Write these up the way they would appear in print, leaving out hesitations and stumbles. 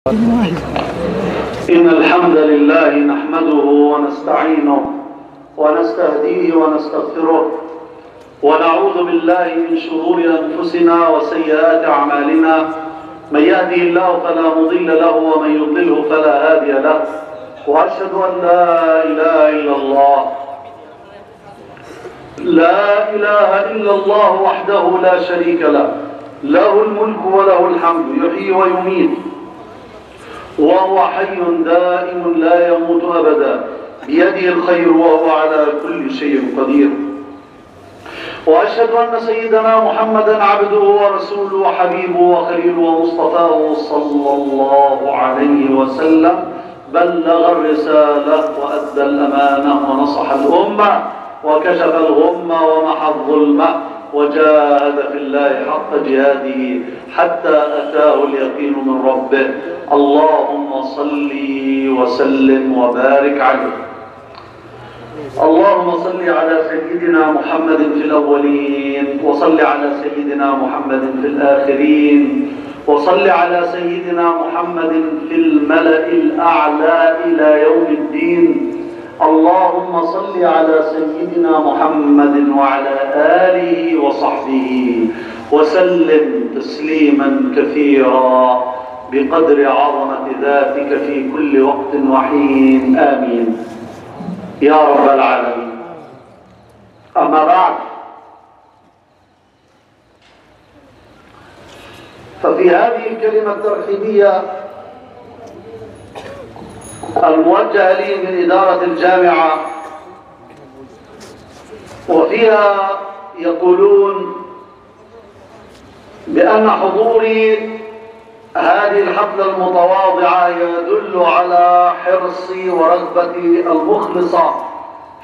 إن الحمد لله نحمده ونستعينه ونستهديه ونستغفره ونعوذ بالله من شرور أنفسنا وسيئات أعمالنا. من يهده الله فلا مضل له ومن يضلله فلا هادي له، وأشهد أن لا إله إلا الله وحده لا شريك له، له الملك وله الحمد، يحيي ويميت وهو حي دائم لا يموت أبدا، بيده الخير وهو على كل شيء قدير. وأشهد أن سيدنا محمدا عبده ورسوله وحبيبه وخليله ومصطفاه صلى الله عليه وسلم، بلغ الرسالة وأدى الأمانة ونصح الأمة وكشف الغمة ومحى الظلمة وجاهد في الله حق جهاده حتى أتاه اليقين من ربه. اللهم صل وسلم وبارك عليه. اللهم صل على سيدنا محمد في الأولين، وصل على سيدنا محمد في الآخرين، وصل على سيدنا محمد في الملأ الأعلى إلى يوم الدين. اللهم صل على سيدنا محمد وعلى آله وصحبه وسلم تسليما كثيرا بقدر عظمة ذاتك في كل وقت وحين. آمين يا رب العالمين. أما بعد، ففي هذه الكلمة الترحيبية الموجهة لي من إدارة الجامعة، وفيها يقولون بأن حضوري هذه الحفلة المتواضعة يدل على حرصي ورغبتي المخلصة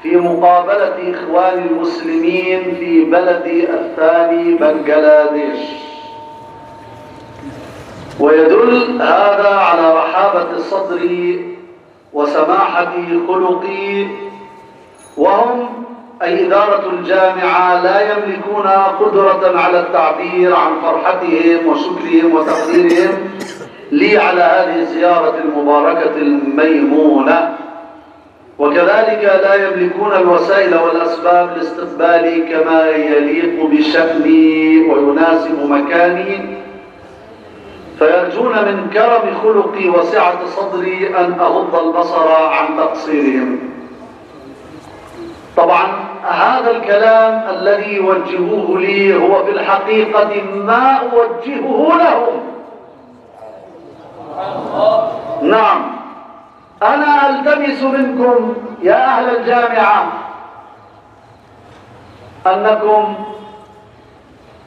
في مقابلة إخواني المسلمين في بلدي الثاني بنغلاديش، ويدل هذا على رحابة صدري وسماحة خلقي. وهم أي إدارة الجامعة لا يملكون قدرة على التعبير عن فرحتهم وشكرهم وتقديرهم لي على هذه الزيارة المباركة الميمونة، وكذلك لا يملكون الوسائل والأسباب لاستقبالي كما يليق بشأني ويناسب مكاني، فيرجون من كرم خلقي وسعة صدري أن أغض البصر عن تقصيرهم. طبعا هذا الكلام الذي يوجهوه لي هو في الحقيقة ما أوجهه لهم. نعم، أنا ألتمس منكم يا أهل الجامعة أنكم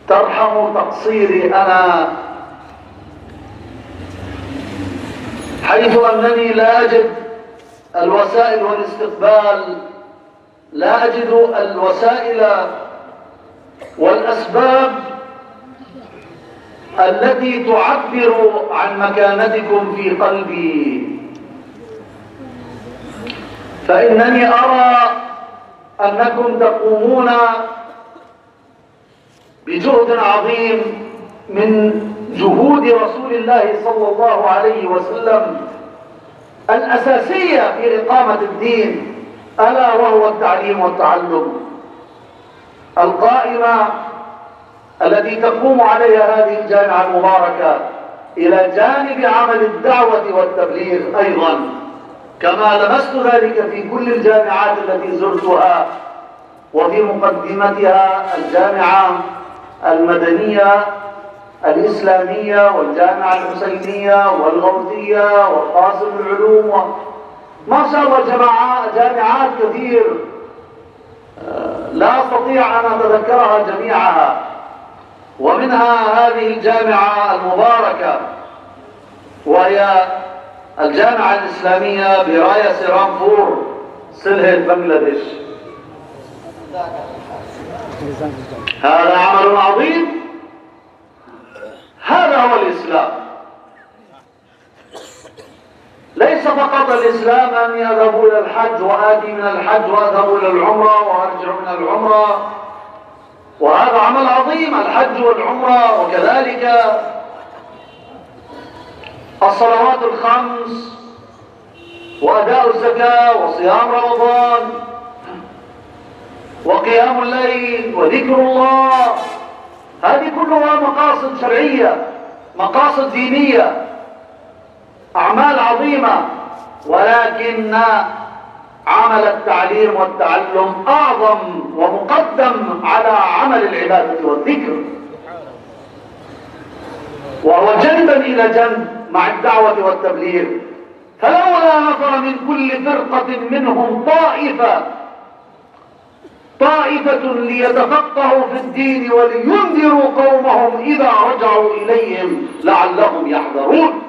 ترحموا تقصيري أنا، حيث أنني لا أجد الوسائل والاستقبال، لا أجد الوسائل والأسباب التي تعبر عن مكانتكم في قلبي. فإنني أرى أنكم تقومون بجهد عظيم من جهود رسول الله صلى الله عليه وسلم الأساسية في إقامة الدين، ألا وهو التعليم والتعلم، القائمة التي تقوم عليها هذه الجامعة المباركة إلى جانب عمل الدعوة والتبليغ أيضا، كما لمست ذلك في كل الجامعات التي زرتها، وفي مقدمتها الجامعة المدنية الإسلامية والجامعة الحسينية والغوثية وقاسم العلوم، ما شاء الله جامعات كثير لا أستطيع أن أتذكرها جميعها. ومنها هذه الجامعة المباركة وهي الجامعة الإسلامية براية سيرامبور سلهة بنغلاديش. هذا عمل عظيم، هذا هو الإسلام. ليس فقط الإسلام أني أذهب إلى الحج وآتي من الحج وأذهب إلى العمرة وأرجع من العمرة، وهذا عمل عظيم الحج والعمرة، وكذلك الصلوات الخمس وأداء الزكاة وصيام رمضان وقيام الليل وذكر الله، هذه كلها مقاصد شرعية، مقاصد دينية، أعمال عظيمة، ولكن عمل التعليم والتعلم أعظم ومقدم على عمل العبادة والذكر، وهو جنبا إلى جنب مع الدعوة والتبليغ. فلولا نفر من كل فرقة منهم طائفة ليتفقهوا في الدين ولينذروا قومهم إذا رجعوا إليهم لعلهم يحذرون.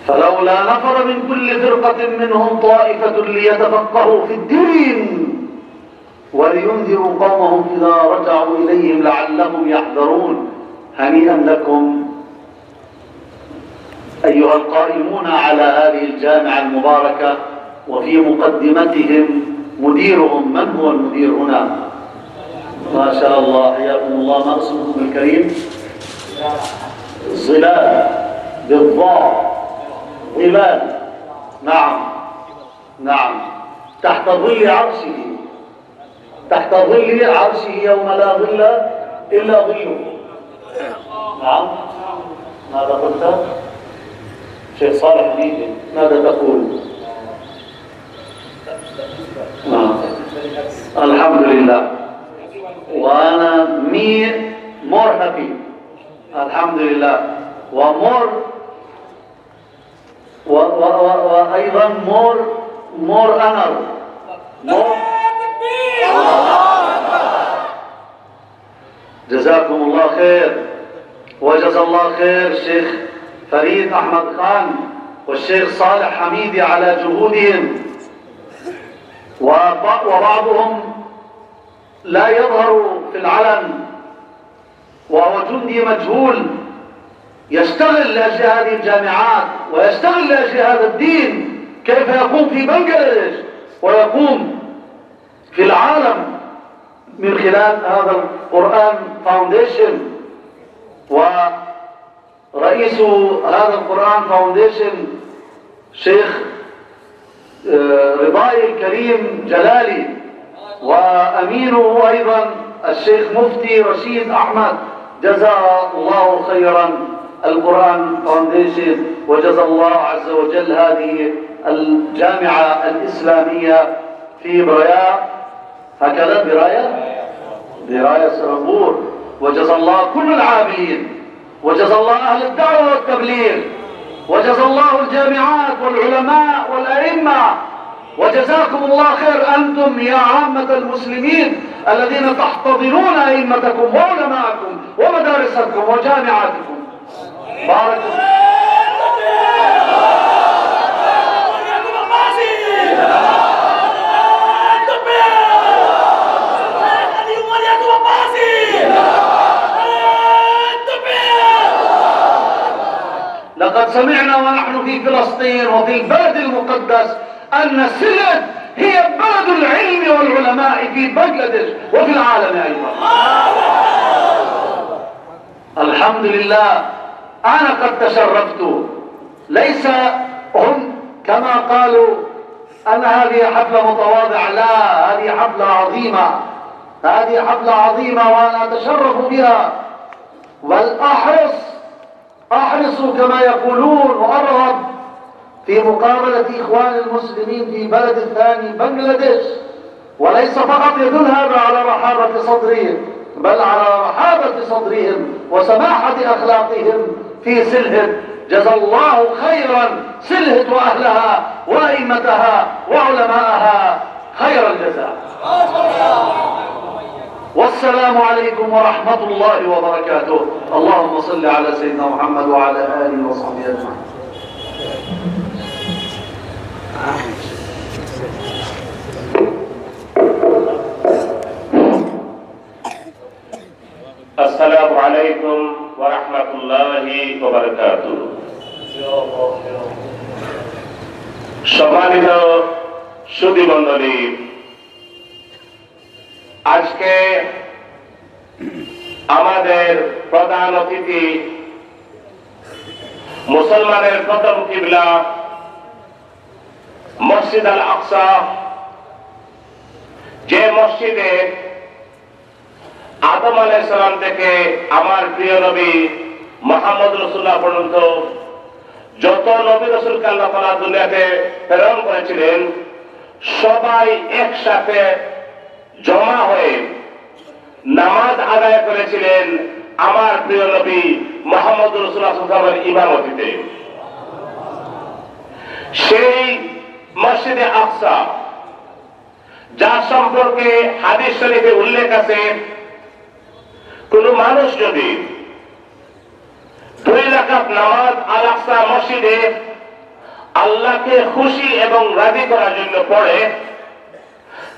فلولا نفر من كل فرقة منهم طائفة ليتفقهوا في الدين ولينذروا قومهم إذا رجعوا إليهم لعلهم يحذرون. هنيئا لكم أيها القائمون على هذه الجامعة المباركة، وفي مقدمتهم مديرهم. من هو المدير هنا؟ ما شاء الله، حياكم الله. ما اسمكم الكريم؟ ظلال، بالضاء، ظلال. نعم، تحت ظل عرشه، تحت ظل عرشه يوم لا ظل إلا ظله. نعم، ماذا قلت؟ شيخ صالح بيدي، ماذا تقول؟ الحمد لله، وأنا more happy. الحمد لله. وأيضا more honor. جزاكم الله خير، وجزا الله خير الشيخ فريد أحمد خان والشيخ صالح حميدي على جهودهم. وبعضهم لا يظهر في العلن، وهو جندي مجهول يشتغل لأجل هذه الجامعات ويشتغل لأجل هذا الدين. كيف يقوم في بنغلاديش ويقوم في العالم من خلال هذا القرآن فاونديشن. ورئيس هذا القرآن فاونديشن شيخ رضاي الكريم جلالي، وأمينه أيضا الشيخ مفتي رشيد أحمد. جزا الله خيرا القرآن فاونديشن، وجزا الله عز وجل هذه الجامعة الإسلامية في براية، هكذا براية سربور. وجزا الله كل العاملين، وجزا الله أهل الدعوة والتبليغ، وجزا الله الجامعات والعلماء والأئمة، وجزاكم الله خير أنتم يا عامة المسلمين الذين تحتضنون أئمتكم وعلماءكم ومدارسكم وجامعاتكم. بارك الله. لقد سمعنا ونحن في فلسطين وفي البلد المقدس أن سلت هي بلد العلم والعلماء في بنغلاديش وفي العالم أيضا. الحمد لله. أنا قد تشرفت، ليس هم كما قالوا أن هذه حفلة متواضعة، لا، هذه حفلة عظيمة، هذه حفلة عظيمة وأنا أتشرف بها، بل أحرص كما يقولون وأرغب في مقابلة إخوان المسلمين في بلد الثاني بنغلاديش. وليس فقط يدل هذا على رحابة صدرهم، بل على رحابة صدرهم وسماحة أخلاقهم في سلهت. جزا الله خيرا سلهت وأهلها وأئمتها وعلماءها خير الجزاء. والسلام عليكم ورحمة الله وبركاته. اللهم صل على سيدنا محمد وعلى آله وصحبه أجمعين. السلام عليكم ورحمة الله وبركاته. সম্মানিত সুধী মণ্ডলী, আজকে আমাদের প্রধান অতিথি মুসলমানের প্রথম কিবলা মসজিদ আল আকসা, যে মসজিদে আদম আলাইহিস সালাম থেকে আমার প্রিয় নবী মুহাম্মদ রাসূলুল্লাহ পর্যন্ত যত নবী রাসূলকে আল্লাহ তাআলা দুনিয়াতে প্রেরণ করেছিলেন, সবাই একসাথে জমা হয়ে নামাজ আদায় করেছিলেন আমার প্রিয় নবী মুহাম্মদ রাসূলুল্লাহ সাল্লাল্লাহু আলাইহি ওয়াসাল্লামের ইমামতিতে। সেই মসজিদে আকসা, যার সম্পর্কে হাদিস শরীফে উল্লেখ আছে, কোন মানুষ যদি 2 রাকাত নামাজ আল আকসা মসজিদে আল্লাহকে খুশি এবং রাজি করার জন্য পড়ে,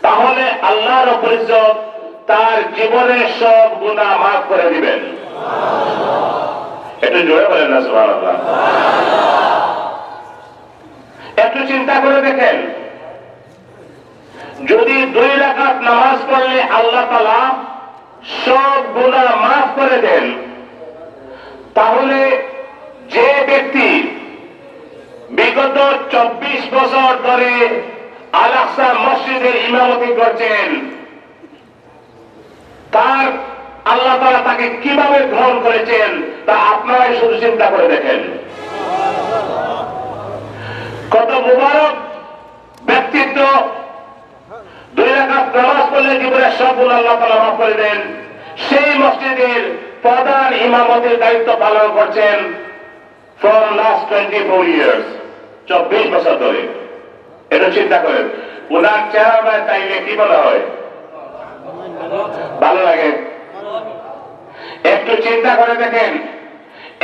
তাহলে আল্লাহ রাব্বুল ইজ্জত তার জীবনের সব গুনাহ মাফ করে দিবেন। একটু জোরে বলেন না সুবহানাল্লাহ। একটু চিন্তা করে দেখেন, যদি 2 রাকাত নামাজ পড়লে আল্লাহ তাআলা সব গুনাহ মাফ করে দেন, তাহলে যে ব্যক্তি বিগত 24 বছর ধরে আল আকসা মসজিদের ইমামতি করছেন, তার আল্লাহ তাআলা তাকে কিভাবে গ্রহণ করেছেন তা আপনারাই শুধু চিন্তা করে দেখেন। কত মুবারক ব্যক্তিত্ব! 2 রাকাত নামাজ পড়লে জীবনের সব গুনাহ আল্লাহ তাআলা মাফ করে দেন। সেই মসজিদের প্রধান ইমামতির দায়িত্ব পালন করছেন from last 24 years, 24 বছর ধরে। এটা চিন্তা করেন, ওনার চেহারা চাইলে কি বলা হয়? ভালো লাগে। একটু চিন্তা করে দেখেন,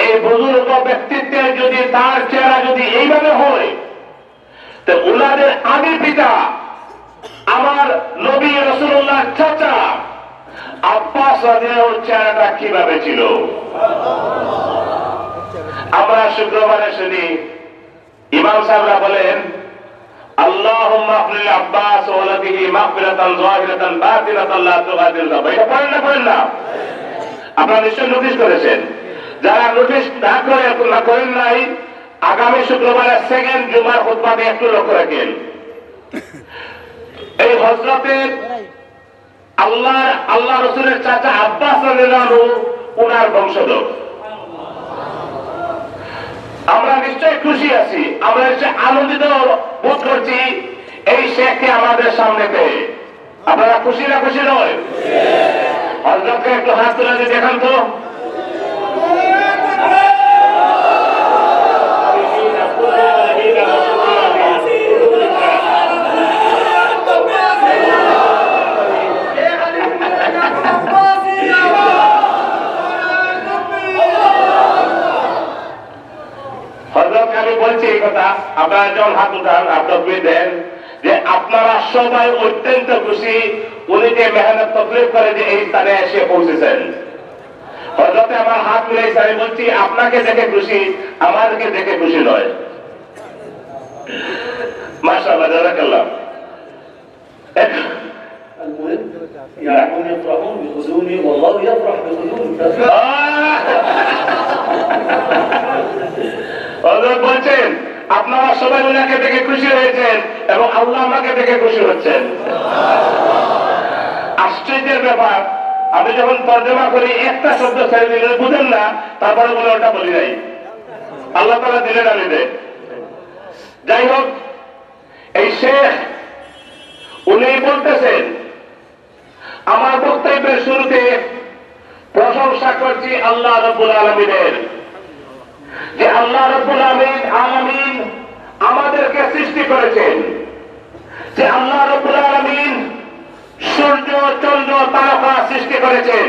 এই বুজুর্গ ব্যক্তিত্বের যদি তার চেহারা যদি এইভাবে হয়, তো ওনাদের আদি পিতা আমার নবী রাসূলুল্লাহ চাচা আব্বাস রাদিয়াল্লাহু চেহারাটা কিভাবে ছিল? আমরা শুক্রবারে শুনি ইমাম সাহেবরা বলেন, আল্লাহুম্মা আফরিল আব্বাস ওয়া ওয়ালাদিহি মাগফিরাতান যাহিরাতান বাতিনাতান লা তুগাদির যাবা। এটা পড়েন না? আপনারা নিশ্চয়ই নোটিশ করেছেন। যারা নোটিশ না করেন নাই, আগামী শুক্রবারে সেকেন্ড জুমার খুতবাতে একটু লক্ষ্য রাখেন। এই হযরতের আল্লাহ রাসূলের চাচা আব্বাস রাদিয়াল্লাহু আনহু ওনার বংশধর। আমরা নিশ্চয়ই খুশি আছি, আমরা নিশ্চয়ই আনন্দিত বোধ করছি এই শেখকে আমাদের সামনে পেয়ে। আপনারা খুশি না খুশি নয়? হযরতকে একটু হাত তুলে দিয়ে দেখান তো। আমি বলছি এই কথা, আপনারা যখন হাত উঠান আপনারা দেন যে আপনারা সবাই অত্যন্ত খুশি উনি যে মেহনত তকলিফ করে যে এই স্থানে এসে পৌঁছেছেন। হযরতে আমার হাত মিলাইছে, আমি বলছি আপনাকে দেখে খুশি, আমাদেরকে দেখে খুশি নয়। মাশাআল্লাহ, জাযাকাল্লাহ। المهم يعلمون يفرحون بخدومي والله يفرح بخدومي। হযরত বলছেন আপনারা সবাই ওনাকে দেখে খুশি হয়েছেন এবং আল্লাহ আমাকে দেখে খুশি হচ্ছেন। আশ্চর্যের ব্যাপার, আমি যখন তর্জমা করি একটা শব্দ ছেড়ে দিলে বুঝেন না, তারপরে বলে ওটা বলি নাই, আল্লাহ তাআলা দিলেন আমি দেয়। যাই হোক, এই শেখ উনি বলতেছেন, আমার বক্তব্যের শুরুতে প্রশংসা করছি আল্লাহ রাব্বুল আলামিনের, যে আল্লাহ রাব্বুল আলামিন আমাদেরকে সৃষ্টি করেছেন, যে আল্লাহ রাব্বুল আলামিন সূর্য চন্দ্র তারকা সৃষ্টি করেছেন,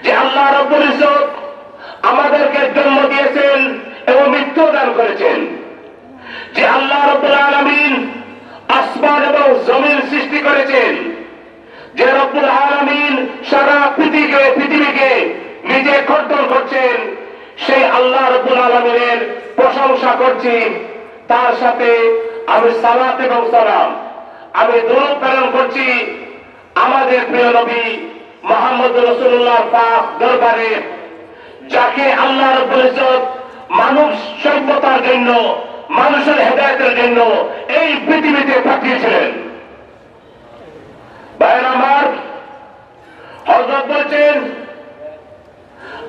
যে আল্লাহ রাব্বুল ইজ্জত আমাদেরকে জন্ম দিয়েছেন এবং মৃত্যু দান করেছেন, যে আল্লাহ রাব্বুল আলামিন আসমান এবং জমিন সৃষ্টি করেছেন, যে রব্বুল আলামিন সারা পৃথিবীকে নিজে কন্ট্রোল করছেন, সেই আল্লাহ রাব্বুল আলামিনের প্রশংসা করছি। তার সাথে আমি সালাত এবং সালাম, আমি দরুদ প্রেরণ করছি আমাদের প্রিয় নবী মুহাম্মদ রাসূলুল্লাহ পাক দরবারে, যাকে আল্লাহ রাব্বুল ইজ্জত মানব সভ্যতার জন্য, মানুষের হেদায়েতের জন্য এই পৃথিবীতে পাঠিয়েছিলেন। ভাইয়ের আমার, হযরত বলছেন,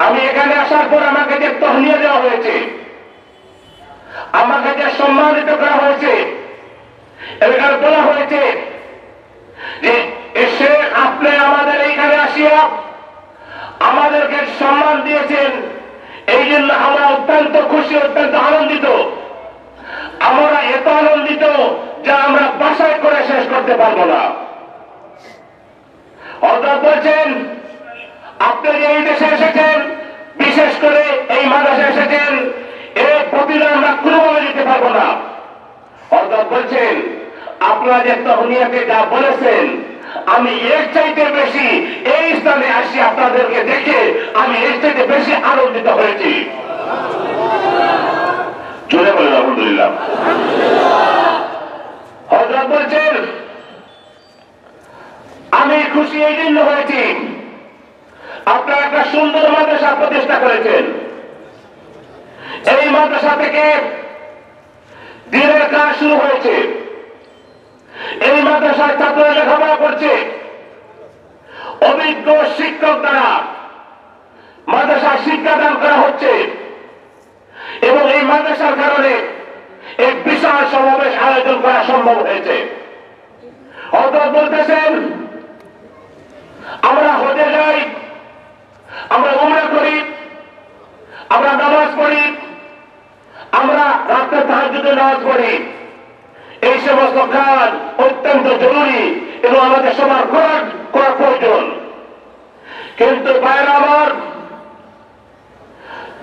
আমি এখানে আসার পর আমাকে যে তহনিয়া দেওয়া হয়েছে, আমাকে যে সম্মানিত করা হয়েছে, এখানে বলা হয়েছে যে এসে আপনি আমাদের এইখানে আসিয়া আমাদেরকে সম্মান দিয়েছেন, এই জন্য আমরা অত্যন্ত খুশি, অত্যন্ত আনন্দিত। আমরা এত আনন্দিত যা আমরা বাসায় করে শেষ করতে পারবো না। হযরত বলছেন, আপনি যে এই দেশে এসেছেন, বিশেষ করে এই মাদ্রাসায় এসেছেন, এর প্রতিদান আমরা কোনোভাবে দিতে পারবো না। হযরত বলছেন, আপনারা যে তহনিয়াকে যা বলেছেন, আমি এর চাইতে বেশি এই স্থানে আসি আপনাদেরকে দেখে আমি এর চাইতে বেশি আনন্দিত হয়েছি। জোরে বলেন আলহামদুলিল্লাহ। হযরত বলছেন, আমি খুশি এই জন্য হয়েছি, আপনারা একটা সুন্দর মাদ্রাসা প্রতিষ্ঠা করেছেন। এই মাদ্রাসা থেকে দিনের কাজ শুরু হয়েছে। এই মাদ্রাসায় ছাত্ররা লেখাপড়া করছে। অভিজ্ঞ শিক্ষক দ্বারা মাদ্রাসায় শিক্ষাদান করা হচ্ছে এবং এই মাদ্রাসার কারণে এক বিশাল সমাবেশ আয়োজন করা সম্ভব হয়েছে। হযরত বলতেছেন, আমরা হজে যাই, আমরা উমরা করি, আমরা নামাজ পড়ি, আমরা রাতে তাহাজ্জুদে নামাজ পড়ি। এই সমস্ত কাজ অত্যন্ত জরুরি এবং আমাদের সবার করা প্রয়োজন। কিন্তু ভাইয়েরা আমার,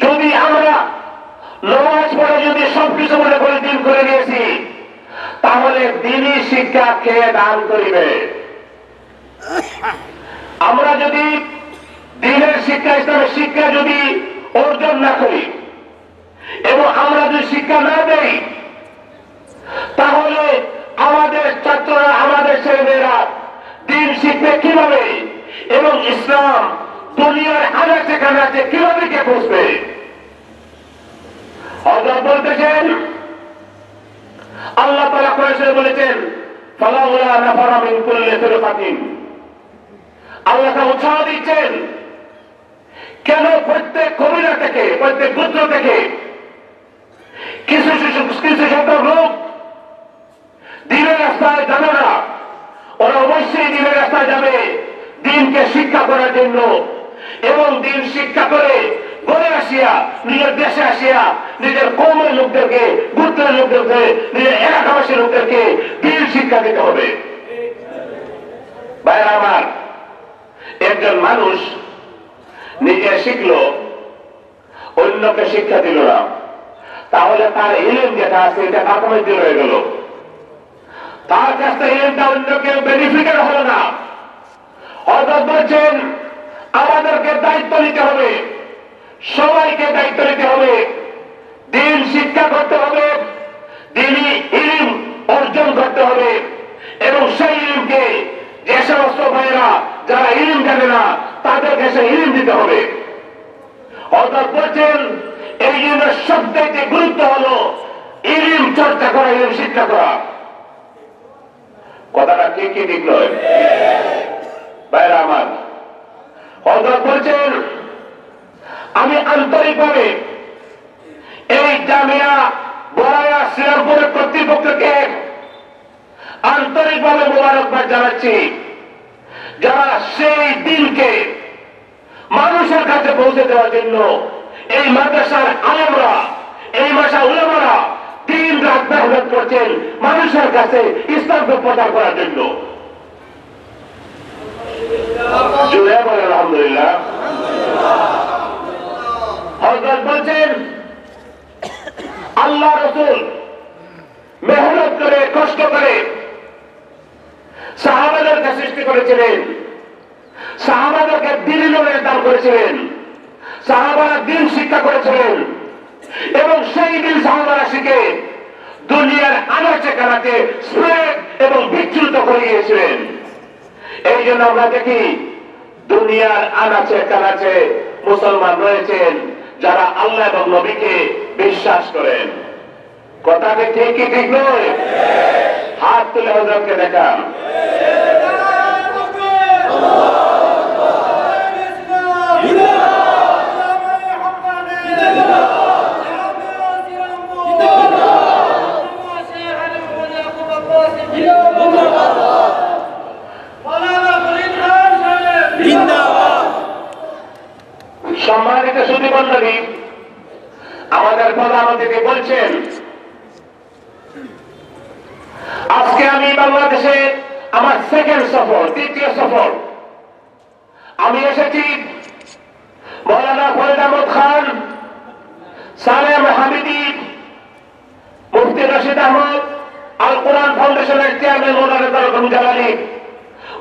যদি আমরা নামাজ পড়ে যদি সবকিছু মনে করে দিন করে নিয়েছি, তাহলে দিনই শিক্ষা খেয়ে দান করিবে। আমরা যদি দিনের শিক্ষা, ইসলামের শিক্ষা যদি অর্জন না করি এবং আমরা যদি শিক্ষা না দেই, তাহলে আমাদের ছাত্ররা, আমাদের ছেলেমেয়েরা দিন শিখবে কিভাবে এবং ইসলাম দুনিয়ার আনাচে কানাচে কিভাবে কে বুঝবে? হযরত বলতেছেন, আল্লাহ তাআলা কোরআনে বলেছেন, ফালাউলা নাফারা মিন কুল্লি ফিরকাতিন। আল্লাহ তাআলা উৎসাহ দিচ্ছেন, কেন প্রত্যেক কবিরা থেকে, প্রত্যেক গোত্র থেকে কিছু সংখ্যক লোক দিনের রাস্তায় যাবে না। ওরা অবশ্যই দিনের রাস্তায় যাবে দিনকে শিক্ষা করার জন্য এবং দিন শিক্ষা করে ঘরে আসিয়া, নিজের দেশে আসিয়া নিজের কওমের লোকদেরকে, গোত্রের লোকদেরকে, নিজের এলাকাবাসী লোকদেরকে দিন শিক্ষা দিতে হবে। ভাইরা আমার, একজন মানুষ নিজে শিখলো, অন্যকে শিক্ষা দিল না, তাহলে তার ইলম যেটা আছে এটা কার মধ্যে রয়ে গেল? তার কাছ থেকে ইলমটা অন্য কেউ বেনিফিটেড হলো না। হযরত বলছেন, আমাদেরকে দায়িত্ব নিতে হবে, সবাইকে দায়িত্ব নিতে হবে, দিন শিক্ষা করতে হবে, দিনই ইলম অর্জন করতে হবে এবং সেই ইলমকে যে সমস্ত ভাইয়েরা যারা ইলম জানে না তাদেরকে সেই ইলম দিতে হবে। হযরত বলছেন, এই ইলমের সবচেয়ে গুরুত্ব হলো ইলম চর্চা করা, ইলম শিক্ষা করা। কথাটা ঠিক কি ঠিক নয় ভাইরা আমার? হযরত বলছেন, আমি আন্তরিকভাবে এই জামিয়া বড়াইয়া শ্রীরামপুরের কর্তৃপক্ষকে আন্তরিকভাবে মোবারকবাদ জানাচ্ছি, যারা সেই দিনকে মানুষের কাছে পৌঁছে দেওয়ার জন্য এই মাদ্রাসার আলেমরা, এই মাদ্রাসার উলামারা দিন রাত মেহনত করছেন মানুষের কাছে ইসলামকে প্রচার করার জন্য। জুড়ে বলেন আলহামদুলিল্লাহ। হযরত বলছেন, আল্লাহ রাসূল মেহনত করে, কষ্ট করে সাহাবাদেরকে সৃষ্টি করেছিলেন, সাহাবাদেরকে দ্বীন দান করেছিলেন, সাহাবারা দ্বীন শিক্ষা করেছিলেন এবং সেই দিন সাহাবারা শিখে দুনিয়ার আনাচে কানাচে স্প্রেড এবং বিচ্যুত করে গিয়েছিলেন। এই জন্য আমরা দেখি দুনিয়ার আনাচে কানাচে মুসলমান রয়েছেন যারা আল্লাহ এবং নবীকে বিশ্বাস করেন। কথাটা ঠিক কি ঠিক নয়? হাত তুলে হযরতকে দেখান। সম্মানিত সুধীমণ্ডলী, আমাদের প্রধান অতিথি বলছেন, আজকে আমি বাংলাদেশে আমার সেকেন্ড সফর, দ্বিতীয় সফর। আমি এসেছি মৌলানা ফরিদ আহমদ খান, সালেম হামিদি, মুফতি রশিদ আহমদ, আল কোরআন ফাউন্ডেশনের চেয়ারম্যান মৌলানা তারকুল জালালী,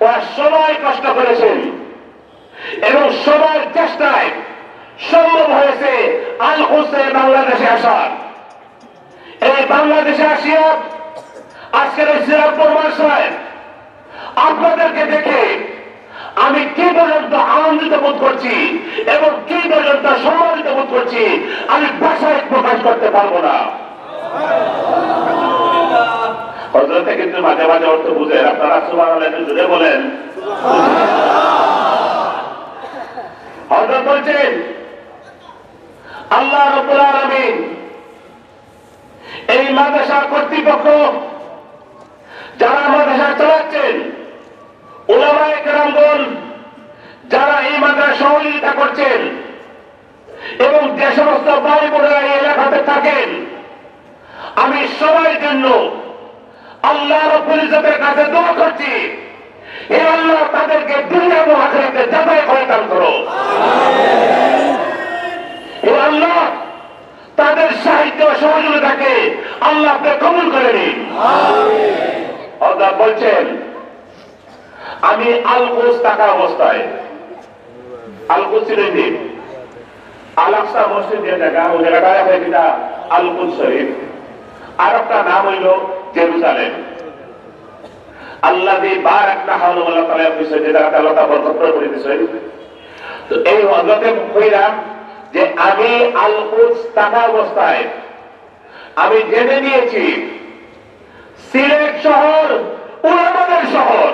ওরা সবাই কষ্ট করেছেন এবং সবার চেষ্টায় সম্ভব হয়েছে আল কোরআন বাংলাদেশে আসার। এই বাংলাদেশে আসিয়া আজকের এই সিরাজপুর মাসায় আপনাদেরকে দেখে আমি কি পর্যন্ত আনন্দিত বোধ করছি এবং কি পর্যন্ত সম্মানিত বোধ করছি আমি ভাষায় প্রকাশ করতে পারবো না। হযরতে কিন্তু মাঝে মাঝে অর্থ বুঝেন, আপনারা সুবহানাল্লাহ একটু জোরে বলেন। হযরত বলছেন, আল্লাহ রাব্বুল আলামিন এই মাদ্রাসার কর্তৃপক্ষ যারা মাদ্রাসা চালাচ্ছেন, উলামায়ে কেরামগণ যারা এই মাদ্রাসা সহযোগিতা করছেন এবং যে সমস্ত ভাই বোনেরা এই এলাকাতে থাকেন, আমি সবার জন্য আল্লাহ রাব্বুল ইজ্জতের কাছে দোয়া করছি, হে আল্লাহ তাদেরকে দুনিয়া এবং আখিরাতে যাচাই করে দান করো। হে আল্লাহ তাদের সাহিত্য সহযোগিতাকে আল্লাহ আপনি কবুল করে নিন। আল্লাহ বলছেন, আমি আল কুদস থাকা অবস্থায়, আল কুদস ছিল আল আকসা মসজিদ যে জায়গা, ওই জায়গাটা এটা আল কুদস শরীফ, আর একটা নাম হইল জেরুজালেম। আল্লাযী বারাকনা হাওলা ওয়ালা তাআলা বিষয় যে জায়গাটা আল্লাহ তাআলা বরকত করে দিয়েছেন। তো এই হযরতে কইরাম যে আমি আল কুদস থাকা অবস্থায় আমি জেনে নিয়েছি সিলেট শহর উলামাদের শহর।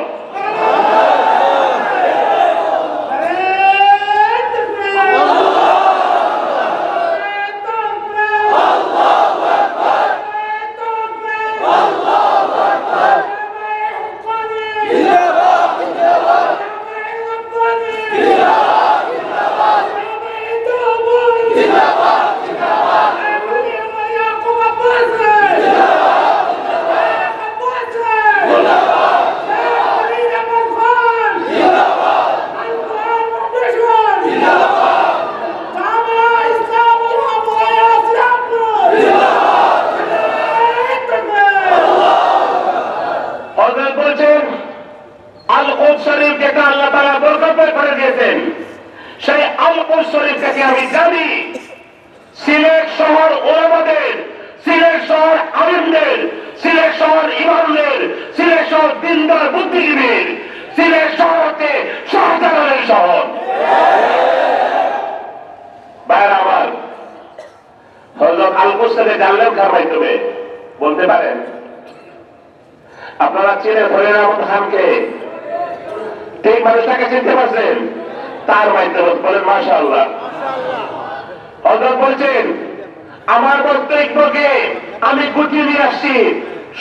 আল কুদস শরীফ যেটা আল্লাহ তাআলা বরকত করে দিয়েছেন, সেই আল কুদস শরীফ থেকে আমি জানি সিলেট শহর ওলামাদের, সিলেট শহর আলিমদের, সিলেট শহর ইমামদের, সিলেট শহর দিনদার বুদ্ধিজীবীর, সিলেট শহর হচ্ছে শাহজালালের শহর। ভাইরা আমার, হযরত আল কুদসে জানলেও খামাইতে হবে বলতে পারেন? আপনারা চিনেন ফরিদ আহমদ খানকে? ঠিক মানুষটাকে চিনতে পারছেন? তার মাধ্যমে বলেন মাশাআল্লাহ। হযরত বলছেন, আমার বক্তব্যকে আমি গুছিয়ে নিয়ে আসছি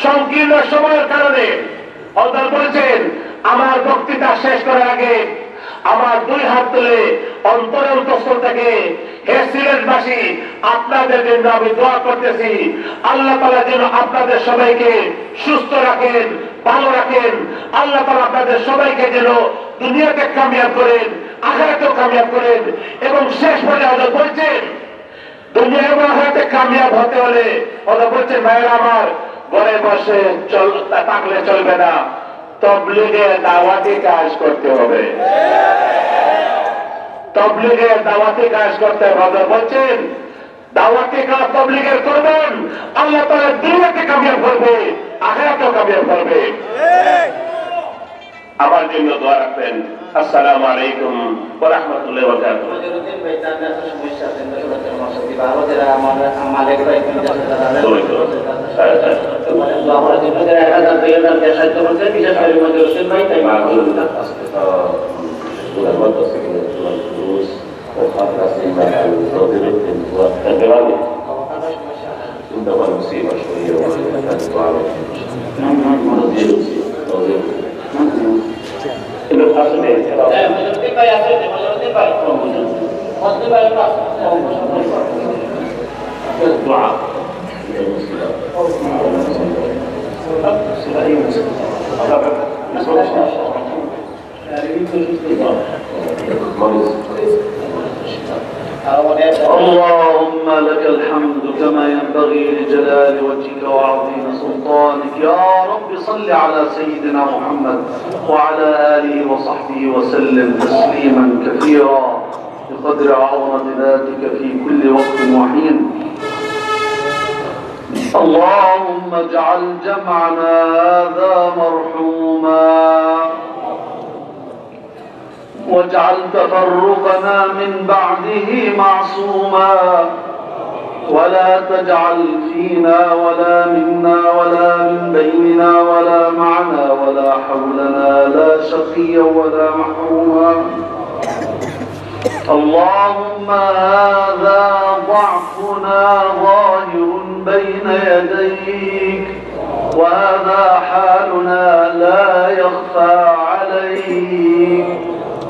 সংকীর্ণ সময়ের কারণে। হযরত বলছেন, আমার বক্তৃতা শেষ করার আগে আমার দুই হাত তুলে অন্তরে অন্তঃস্থল থেকে হে সিলেটবাসী, আপনাদের জন্য আমি দোয়া করতেছি, আল্লাহ তাআলা যেন আপনাদের সবাইকে সুস্থ রাখেন, ভালো রাখেন। আল্লাহ তাআলা আপনাদের সবাইকে যেন দুনিয়াতে কামিয়াব করেন, আখিরাতেও কামিয়াব করেন। এবং শেষ পর্যায়ে হযরত বলছেন, দুনিয়া এবং আখিরাতে কামিয়াব হতে হলে হযরত বলছেন, ভাইরা আমার, ঘরে বসে থাকলে চলবে না, তাবলীগের দাওয়াতি কাজ করতে হবে। তাবলীগের দাওয়াতি কাজ করতে হবে। বলছেন, দাওয়াতি কাজ তাবলীগের করবেন, আল্লাহ তাআলা দুনিয়াতে কামিয়াব করবে, আখিরাতেও কামিয়াব করবে। আমার জন্য দোয়া রাখবেন। আসসালামু আলাইকুম ওয়া রাহমাতুল্লাহি ওয়া বারাকাতুহু। ভারতের আমাদের সাহায্য করছে বিশেষ করে মধ্যে হোসেন ভাই তাই عندما المصيبة شوية وكانت على اللهم لك الحمد كما ينبغي لجلال وجهك وعظيم سلطانك. يا رب صل على سيدنا محمد وعلى آله وصحبه وسلم تسليما كثيرا بقدر عظمة ذاتك في كل وقت وحين. اللهم اجعل جمعنا هذا مرحوما واجعل تفرقنا من بعده معصوما ولا تجعل فينا ولا منا ولا من بيننا ولا معنا ولا حولنا لا شقيا ولا محروما. اللهم هذا ضعفنا ظاهر بين يديك وهذا حالنا لا يخفى عليك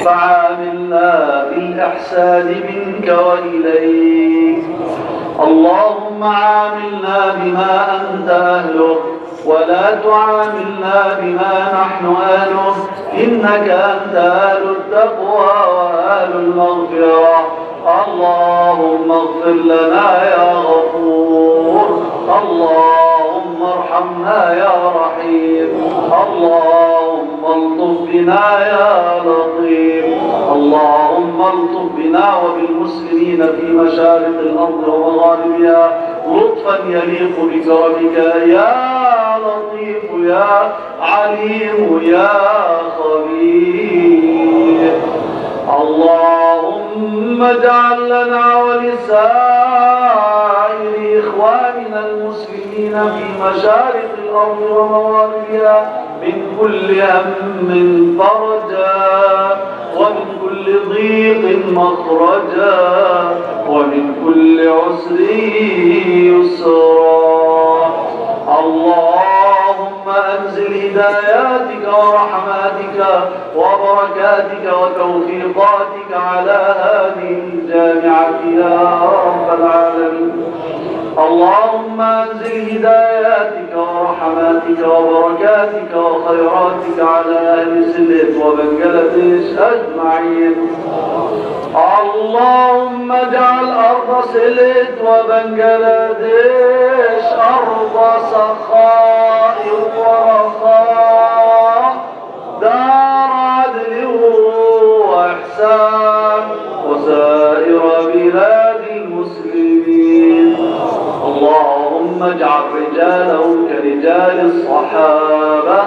فعاملنا بالإحسان منك وإليك. اللهم عاملنا بما أنت أهله ولا تعاملنا بما نحن أهله إنك أنت أهل التقوى وأهل المغفرة. اللهم اغفر لنا يا غفور. اللهم ارحمنا يا رحيم. اللهم الطف بنا يا لطيف. اللهم الطف بنا وبالمسلمين في مشارق الأرض ومغاربها لطفا يليق بكرمك يا لطيف يا عليم يا خبير. اللهم اجعل لنا ولسائر إخواننا المسلمين في مشارق الأرض ومغاربها من كل هم فرجا ومن كل ضيق مخرجا ومن كل عسر يسرا. اللهم أنزل هداياتك ورحماتك وبركاتك وتوفيقاتك على هذه الجامعة يا رب العالمين. اللهم أنزل هداياتك ورحماتك وبركاتك وخيراتك على أهل سلة وبنجلديش أجمعين. اللهم اجعل أرض سلة وبنجلديش أرض سخاء ورخاء دار عدل وإحسان وسائر بلاد المسلمين. اللهم اجعل رجالهم كرجال الصحابة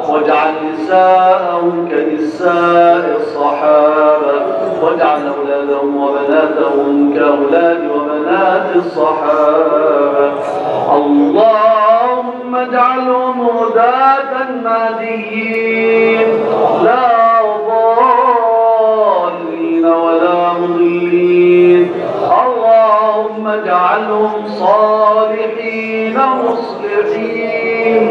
واجعل نساءهم كنساء الصحابة واجعل أولادهم وبناتهم كأولاد وبنات الصحابة. اللهم اجعلهم هداة مهديين لا ضالين ولا مضلين. اللهم اجعلهم صالحين مصلحين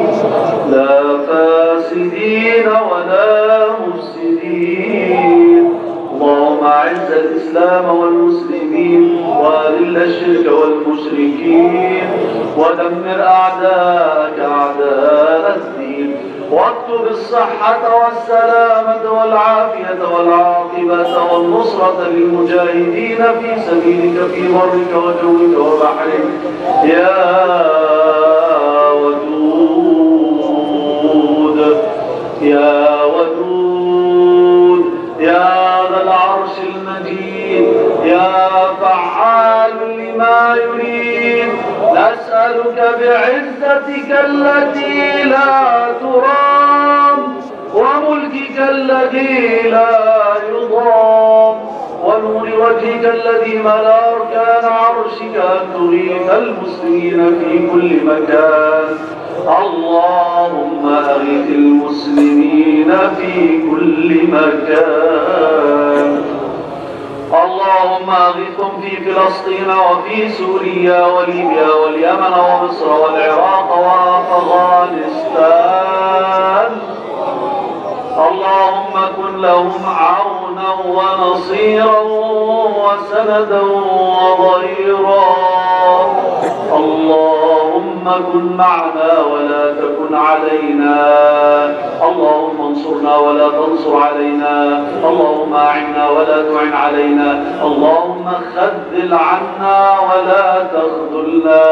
لا فاسدين ولا مفسدين. اللهم أعز الإسلام والمسلمين وأذل الشرك والمشركين ودمر أعداءك أعداء الدين واكتب الصحة والسلامة والعافية والعاقبة والنصرة للمجاهدين في سبيلك في برك وجوك وبحرك يا ودود يا ودود يا ذا العرش المجيد يا فعال لما يريد. نسألك بعزتك التي لا ترام وملكك الذي لا يضام نور وجهك الذي ملا أركان عرشك أن تغيث المسلمين في كل مكان. اللهم أغث المسلمين في كل مكان. اللهم أغثهم في فلسطين وفي سوريا وليبيا واليمن ومصر والعراق وأفغانستان. اللهم كن لهم عونا ونصيرا وسندا وظهيرا. اللهم كن معنا ولا تكن علينا. اللهم انصرنا ولا تنصر علينا. اللهم أعنا ولا تعن علينا. اللهم خذل عنا ولا تخذلنا.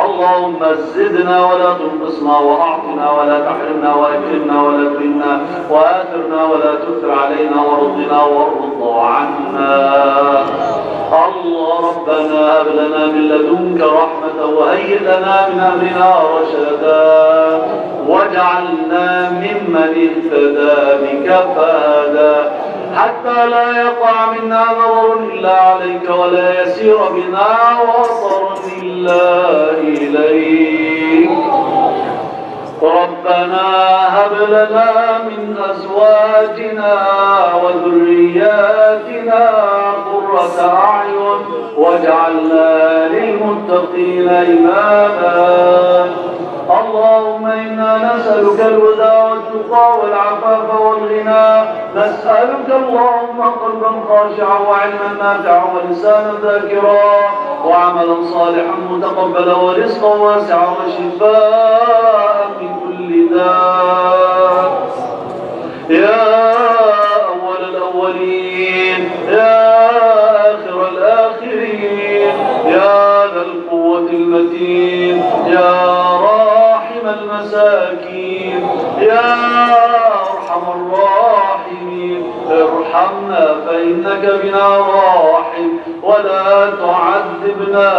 اللهم زدنا ولا تنقصنا وأعطنا ولا تحرمنا وأكرمنا ولا تهنا وآثرنا ولا تؤثر علينا وارضنا وارض عنا. الله ربنا هب لنا من لدنك رحمة وهيئ لنا من أمرنا رشدا واجعلنا ممن اهتدى بك فهدى حتى لا يقع منا نظر إلا عليك ولا يسير بنا وطر إلا إليك. ربنا هب لنا من أزواجنا وذرياتنا قرة أعين واجعلنا للمتقين إماما. اللهم إنا نسألك الهدى والتقى والعفاف والغنى. نسألك اللهم قلبا خاشعا وعلما نافعا ولسانا ذاكرا وعملا صالحا متقبلا ورزقا واسعا وشفاء من كل داء. يا أول الأولين يا آخر الآخرين يا ذا القوة المتين يا راحم المساكين يا أرحم الراحمين ارحمنا فإنك بنا راحم ولا تعذبنا